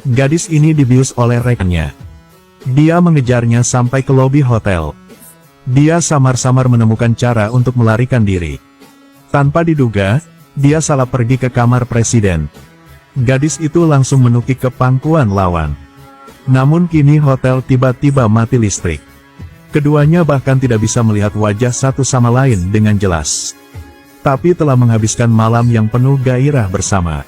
Gadis ini dibius oleh rekannya. Dia mengejarnya sampai ke lobi hotel. Dia samar-samar menemukan cara untuk melarikan diri. Tanpa diduga, dia salah pergi ke kamar presiden. Gadis itu langsung menukik ke pangkuan lawan. Namun kini hotel tiba-tiba mati listrik. Keduanya bahkan tidak bisa melihat wajah satu sama lain dengan jelas. Tapi telah menghabiskan malam yang penuh gairah bersama.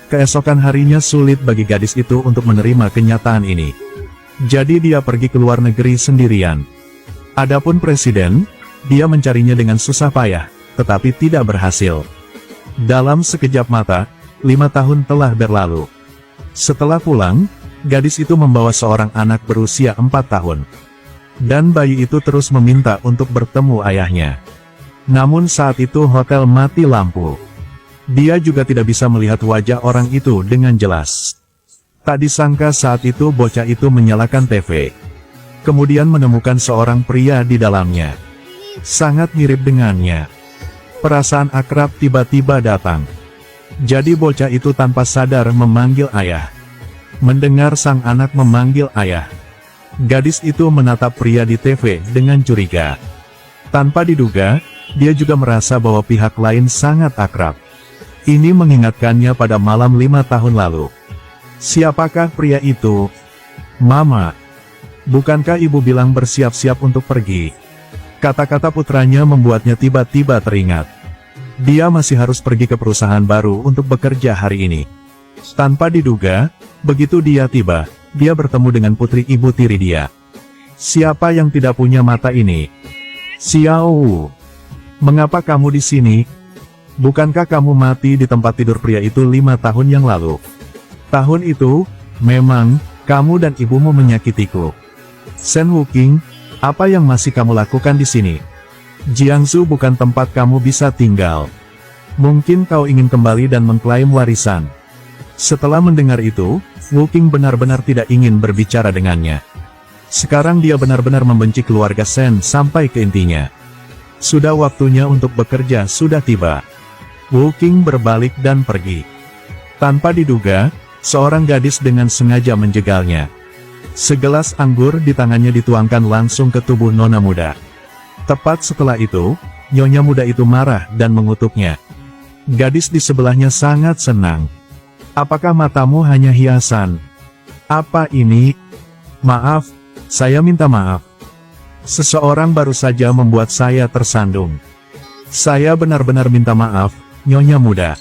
Keesokan harinya sulit bagi gadis itu untuk menerima kenyataan ini. Jadi dia pergi ke luar negeri sendirian. Adapun presiden, dia mencarinya dengan susah payah, tetapi tidak berhasil. Dalam sekejap mata, 5 tahun telah berlalu. Setelah pulang, gadis itu membawa seorang anak berusia 4 tahun. Dan bayi itu terus meminta untuk bertemu ayahnya. Namun saat itu hotel mati lampu. Dia juga tidak bisa melihat wajah orang itu dengan jelas. Tak disangka saat itu bocah itu menyalakan TV. Kemudian menemukan seorang pria di dalamnya. Sangat mirip dengannya. Perasaan akrab tiba-tiba datang. Jadi bocah itu tanpa sadar memanggil ayah. Mendengar sang anak memanggil ayah, gadis itu menatap pria di TV dengan curiga. Tanpa diduga, dia juga merasa bahwa pihak lain sangat akrab. Ini mengingatkannya pada malam 5 tahun lalu. Siapakah pria itu? Mama, bukankah ibu bilang bersiap-siap untuk pergi? Kata-kata putranya membuatnya tiba-tiba teringat. Dia masih harus pergi ke perusahaan baru untuk bekerja hari ini. Tanpa diduga, begitu dia tiba, dia bertemu dengan putri ibu tiri dia. Siapa yang tidak punya mata ini? Xiao, mengapa kamu di sini? Bukankah kamu mati di tempat tidur pria itu 5 tahun yang lalu? Tahun itu, memang, kamu dan ibumu menyakitiku. Shen Wuqing, apa yang masih kamu lakukan di sini? Jiangsu bukan tempat kamu bisa tinggal. Mungkin kau ingin kembali dan mengklaim warisan. Setelah mendengar itu, Wuqing benar-benar tidak ingin berbicara dengannya. Sekarang dia benar-benar membenci keluarga Shen sampai ke intinya. Sudah waktunya untuk bekerja sudah tiba. Wuqing berbalik dan pergi. Tanpa diduga, seorang gadis dengan sengaja menjegalnya. Segelas anggur di tangannya dituangkan langsung ke tubuh nona muda. Tepat setelah itu, nyonya muda itu marah dan mengutuknya. Gadis di sebelahnya sangat senang. Apakah matamu hanya hiasan? Apa ini? Maaf, saya minta maaf. Seseorang baru saja membuat saya tersandung. Saya benar-benar minta maaf, nyonya muda.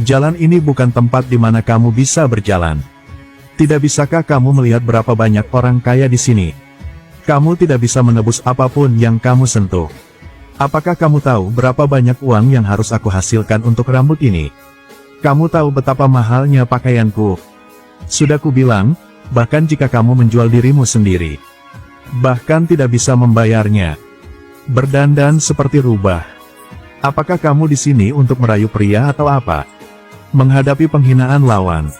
Jalan ini bukan tempat di mana kamu bisa berjalan. Tidak bisakah kamu melihat berapa banyak orang kaya di sini? Kamu tidak bisa menebus apapun yang kamu sentuh. Apakah kamu tahu berapa banyak uang yang harus aku hasilkan untuk rambut ini? Kamu tahu betapa mahalnya pakaianku. Sudah kubilang, bahkan jika kamu menjual dirimu sendiri, bahkan tidak bisa membayarnya. Berdandan seperti rubah. Apakah kamu di sini untuk merayu pria atau apa? Menghadapi penghinaan lawan,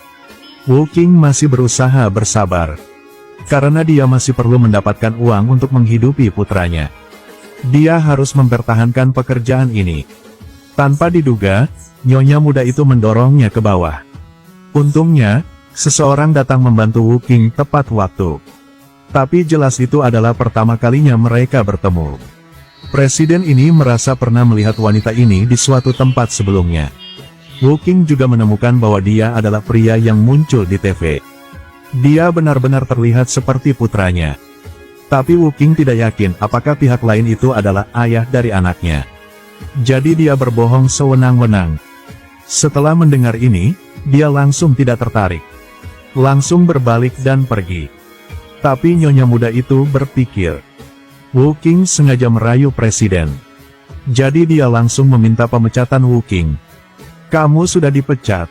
Wuqing masih berusaha bersabar. Karena dia masih perlu mendapatkan uang untuk menghidupi putranya. Dia harus mempertahankan pekerjaan ini. Tanpa diduga, nyonya muda itu mendorongnya ke bawah. Untungnya, seseorang datang membantu Wuqing tepat waktu. Tapi jelas itu adalah pertama kalinya mereka bertemu. Presiden ini merasa pernah melihat wanita ini di suatu tempat sebelumnya. Wuqing juga menemukan bahwa dia adalah pria yang muncul di TV. Dia benar-benar terlihat seperti putranya. Tapi Wuqing tidak yakin apakah pihak lain itu adalah ayah dari anaknya. Jadi dia berbohong sewenang-wenang. Setelah mendengar ini, dia langsung tidak tertarik. Langsung berbalik dan pergi. Tapi nyonya muda itu berpikir, Wuqing sengaja merayu presiden. Jadi dia langsung meminta pemecatan Wuqing. Kamu sudah dipecat.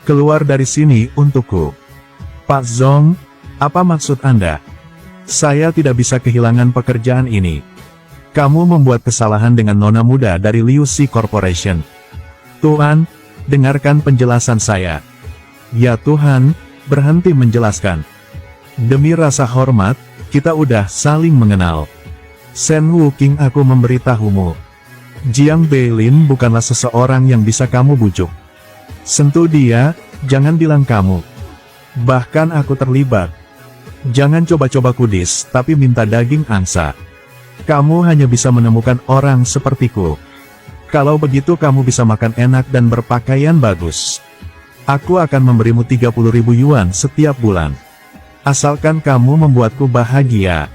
Keluar dari sini untukku. Pak Zong, apa maksud Anda? Saya tidak bisa kehilangan pekerjaan ini. Kamu membuat kesalahan dengan nona muda dari Liu Xi Corporation. Tuan, dengarkan penjelasan saya. Ya Tuhan, berhenti menjelaskan. Demi rasa hormat, kita udah saling mengenal. Shen Wuqing, aku memberitahumu. Jiang Beilin bukanlah seseorang yang bisa kamu bujuk. Sentuh dia, jangan bilang kamu. Bahkan aku terlibat. Jangan coba-coba kudis, tapi minta daging angsa. Kamu hanya bisa menemukan orang sepertiku. Kalau begitu kamu bisa makan enak dan berpakaian bagus. Aku akan memberimu 30.000 yuan setiap bulan. Asalkan kamu membuatku bahagia.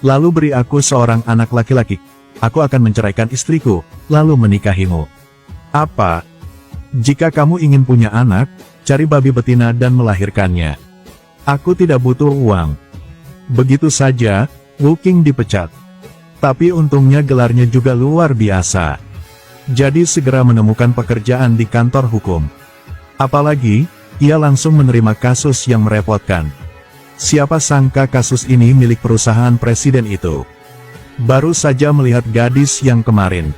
Lalu beri aku seorang anak laki-laki. Aku akan menceraikan istriku, lalu menikahimu. Apa? Jika kamu ingin punya anak, cari babi betina dan melahirkannya. Aku tidak butuh uang. Begitu saja, Wu Qing dipecat. Tapi untungnya gelarnya juga luar biasa. Jadi segera menemukan pekerjaan di kantor hukum. Apalagi, ia langsung menerima kasus yang merepotkan. Siapa sangka kasus ini milik perusahaan presiden itu. Baru saja melihat gadis yang kemarin.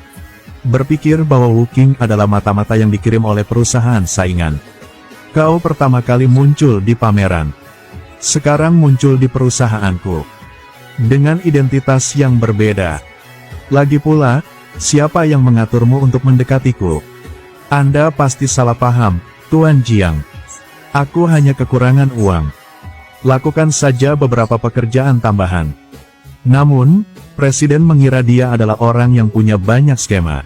Berpikir bahwa Wu Qing adalah mata-mata yang dikirim oleh perusahaan saingan. Kau pertama kali muncul di pameran. Sekarang muncul di perusahaanku. Dengan identitas yang berbeda. Lagi pula, siapa yang mengaturmu untuk mendekatiku? Anda pasti salah paham, Tuan Jiang. Aku hanya kekurangan uang. Lakukan saja beberapa pekerjaan tambahan. Namun, Presiden mengira dia adalah orang yang punya banyak skema.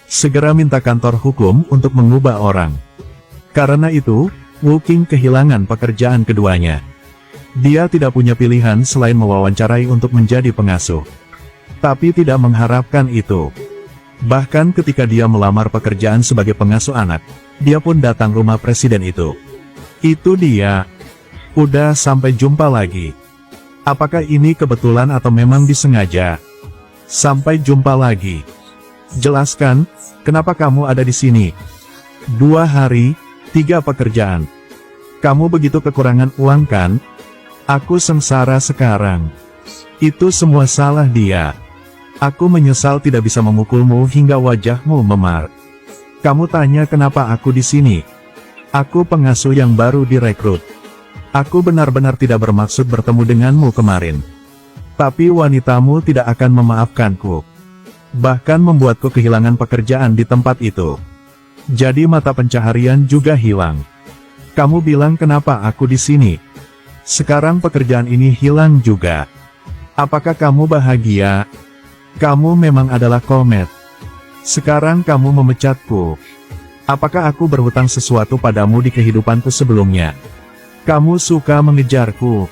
Segera minta kantor hukum untuk mengubah orang. Karena itu, Wu Qing kehilangan pekerjaan keduanya. Dia tidak punya pilihan selain mewawancarai untuk menjadi pengasuh. Tapi tidak mengharapkan itu. Bahkan ketika dia melamar pekerjaan sebagai pengasuh anak, dia pun datang rumah presiden itu. Itu dia. Udah, sampai jumpa lagi. Apakah ini kebetulan atau memang disengaja? Sampai jumpa lagi. Jelaskan, kenapa kamu ada di sini? 2 hari, 3 pekerjaan. Kamu begitu kekurangan uang kan? Aku sengsara sekarang. Itu semua salah dia. Aku menyesal tidak bisa memukulmu hingga wajahmu memar. Kamu tanya kenapa aku di sini? Aku pengasuh yang baru direkrut. Aku benar-benar tidak bermaksud bertemu denganmu kemarin. Tapi wanitamu tidak akan memaafkanku. Bahkan membuatku kehilangan pekerjaan di tempat itu. Jadi mata pencaharian juga hilang. Kamu bilang kenapa aku di sini? Sekarang pekerjaan ini hilang juga. Apakah kamu bahagia? Kamu memang adalah komet. Sekarang kamu memecatku. Apakah aku berhutang sesuatu padamu di kehidupanku sebelumnya? Kamu suka mengejarku.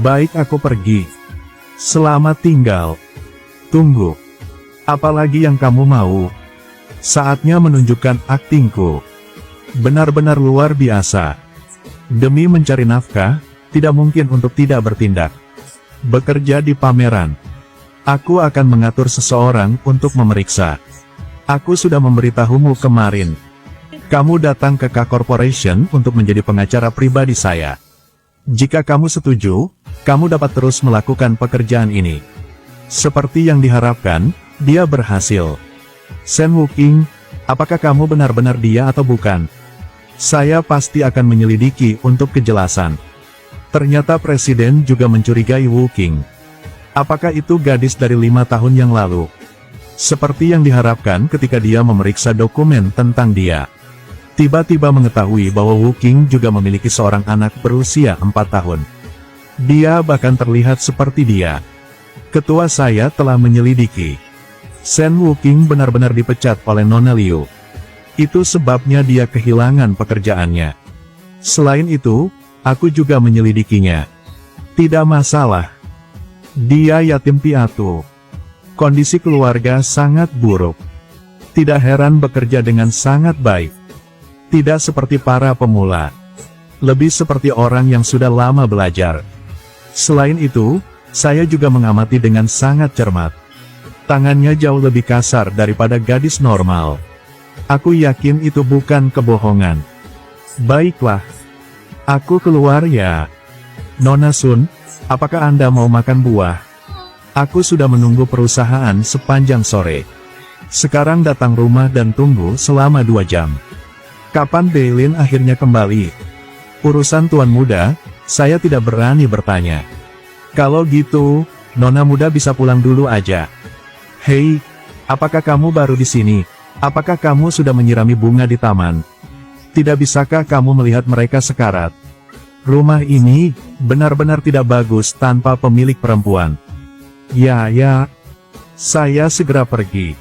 Baik, aku pergi. Selamat tinggal. Tunggu. Apalagi yang kamu mau? Saatnya menunjukkan aktingku. Benar-benar luar biasa. Demi mencari nafkah, tidak mungkin untuk tidak bertindak. Bekerja di pameran. Aku akan mengatur seseorang untuk memeriksa. Aku sudah memberitahumu kemarin. Kamu datang ke K Corporation untuk menjadi pengacara pribadi saya. Jika kamu setuju, kamu dapat terus melakukan pekerjaan ini. Seperti yang diharapkan, dia berhasil. Shen Wu Qing, apakah kamu benar-benar dia atau bukan? Saya pasti akan menyelidiki untuk kejelasan. Ternyata presiden juga mencurigai Wu Qing. Apakah itu gadis dari 5 tahun yang lalu? Seperti yang diharapkan ketika dia memeriksa dokumen tentang dia. Tiba-tiba mengetahui bahwa Wu Qing juga memiliki seorang anak berusia 4 tahun. Dia bahkan terlihat seperti dia. Ketua saya telah menyelidiki. Shen Wu Qing benar-benar dipecat oleh Nona Liu. Itu sebabnya dia kehilangan pekerjaannya. Selain itu, aku juga menyelidikinya. Tidak masalah. Dia yatim piatu. Kondisi keluarga sangat buruk. Tidak heran bekerja dengan sangat baik. Tidak seperti para pemula. Lebih seperti orang yang sudah lama belajar. Selain itu, saya juga mengamati dengan sangat cermat. Tangannya jauh lebih kasar daripada gadis normal. Aku yakin itu bukan kebohongan. Baiklah. Aku keluar ya. Nona Sun, apakah Anda mau makan buah? Aku sudah menunggu perusahaan sepanjang sore. Sekarang datang rumah dan tunggu selama 2 jam. Kapan Beilin akhirnya kembali? Urusan tuan muda, saya tidak berani bertanya. Kalau gitu, Nona muda bisa pulang dulu aja. Hei, apakah kamu baru di sini? Apakah kamu sudah menyirami bunga di taman? Tidak bisakah kamu melihat mereka sekarat? Rumah ini benar-benar tidak bagus tanpa pemilik perempuan. Ya, saya segera pergi.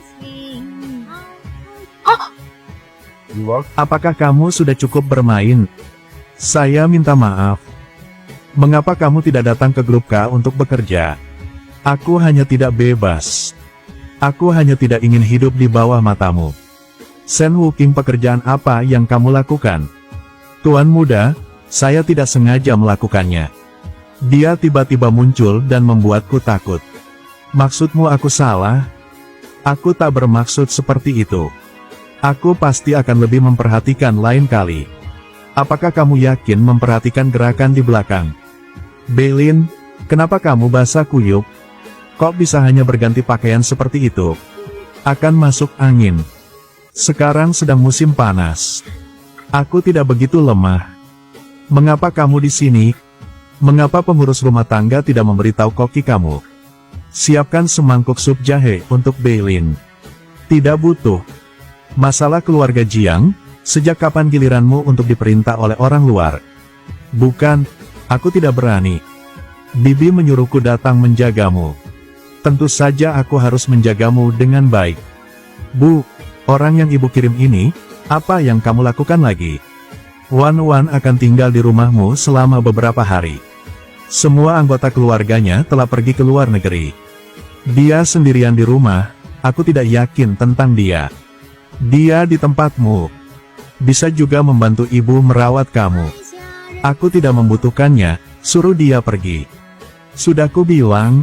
Apakah kamu sudah cukup bermain? Saya minta maaf. Mengapa kamu tidak datang ke grup K untuk bekerja? Aku hanya tidak bebas. Aku hanya tidak ingin hidup di bawah matamu. Sen Wuking, pekerjaan apa yang kamu lakukan? Tuan muda, saya tidak sengaja melakukannya. Dia tiba-tiba muncul dan membuatku takut. Maksudmu aku salah? Aku tak bermaksud seperti itu. Aku pasti akan lebih memperhatikan lain kali. Apakah kamu yakin memperhatikan gerakan di belakang? Beilin, kenapa kamu basah kuyup? Kok bisa hanya berganti pakaian seperti itu? Akan masuk angin. Sekarang sedang musim panas. Aku tidak begitu lemah. Mengapa kamu di sini? Mengapa pengurus rumah tangga tidak memberitahu koki kamu? Siapkan semangkuk sup jahe untuk Beilin. Tidak butuh. Masalah keluarga Jiang, sejak kapan giliranmu untuk diperintah oleh orang luar? Bukan, aku tidak berani. Bibi menyuruhku datang menjagamu. Tentu saja aku harus menjagamu dengan baik. Bu, orang yang ibu kirim ini, apa yang kamu lakukan lagi? Wan akan tinggal di rumahmu selama beberapa hari. Semua anggota keluarganya telah pergi ke luar negeri. Dia sendirian di rumah, aku tidak yakin tentang dia. Dia di tempatmu. Bisa juga membantu ibu merawat kamu. Aku tidak membutuhkannya, suruh dia pergi. Sudah ku bilang,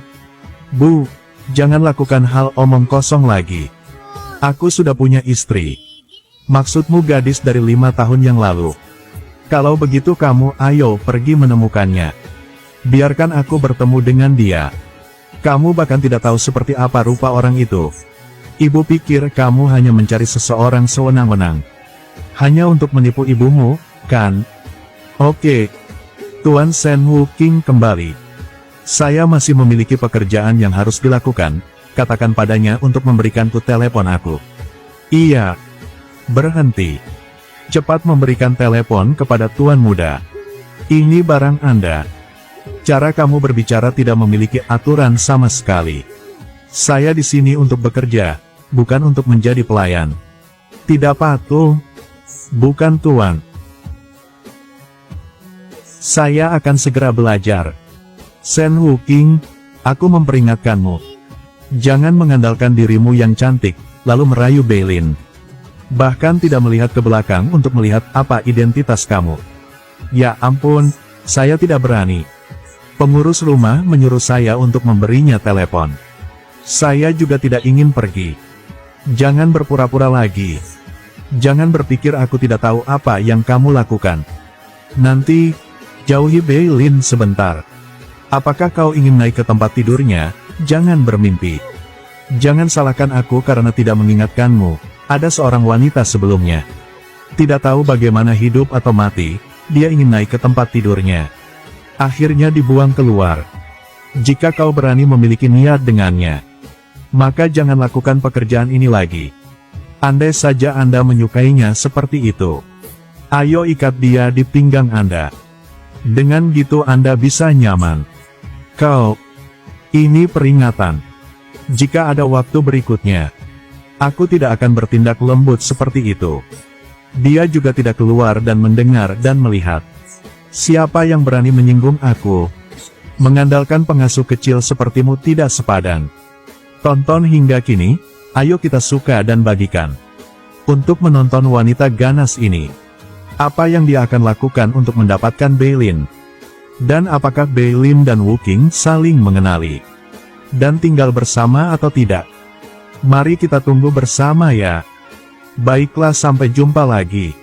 Bu, jangan lakukan hal omong kosong lagi. Aku sudah punya istri. Maksudmu gadis dari 5 tahun yang lalu. Kalau begitu kamu ayo pergi menemukannya. Biarkan aku bertemu dengan dia. Kamu bahkan tidak tahu seperti apa rupa orang itu. Ibu pikir kamu hanya mencari seseorang sewenang-wenang. Hanya untuk menipu ibumu, kan? Oke. Tuan Sen Wuking kembali. Saya masih memiliki pekerjaan yang harus dilakukan. Katakan padanya untuk memberikanku telepon aku. Iya. Berhenti. Cepat memberikan telepon kepada tuan muda. Ini barang Anda. Cara kamu berbicara tidak memiliki aturan sama sekali. Saya di sini untuk bekerja, bukan untuk menjadi pelayan. Tidak patuh. Bukan tuan. Saya akan segera belajar. Sen Wuking, aku memperingatkanmu. Jangan mengandalkan dirimu yang cantik, lalu merayu Beilin. Bahkan tidak melihat ke belakang untuk melihat apa identitas kamu. Ya ampun, saya tidak berani. Pengurus rumah menyuruh saya untuk memberinya telepon. Saya juga tidak ingin pergi. Jangan berpura-pura lagi. Jangan berpikir aku tidak tahu apa yang kamu lakukan. Nanti, jauhi Beilin sebentar. Apakah kau ingin naik ke tempat tidurnya? Jangan bermimpi. Jangan salahkan aku karena tidak mengingatkanmu. Ada seorang wanita sebelumnya. Tidak tahu bagaimana hidup atau mati, dia ingin naik ke tempat tidurnya. Akhirnya dibuang keluar. Jika kau berani memiliki niat dengannya, maka jangan lakukan pekerjaan ini lagi. Andai saja Anda menyukainya seperti itu. Ayo ikat dia di pinggang Anda. Dengan gitu Anda bisa nyaman. Kau, ini peringatan. Jika ada waktu berikutnya, aku tidak akan bertindak lembut seperti itu. Dia juga tidak keluar dan mendengar dan melihat. Siapa yang berani menyinggung aku? Mengandalkan pengasuh kecil sepertimu tidak sepadan. Tonton hingga kini, ayo kita suka dan bagikan. Untuk menonton wanita ganas ini. Apa yang dia akan lakukan untuk mendapatkan Beilin? Dan apakah Beilin dan Wuking saling mengenali? Dan tinggal bersama atau tidak? Mari kita tunggu bersama ya. Baiklah, sampai jumpa lagi.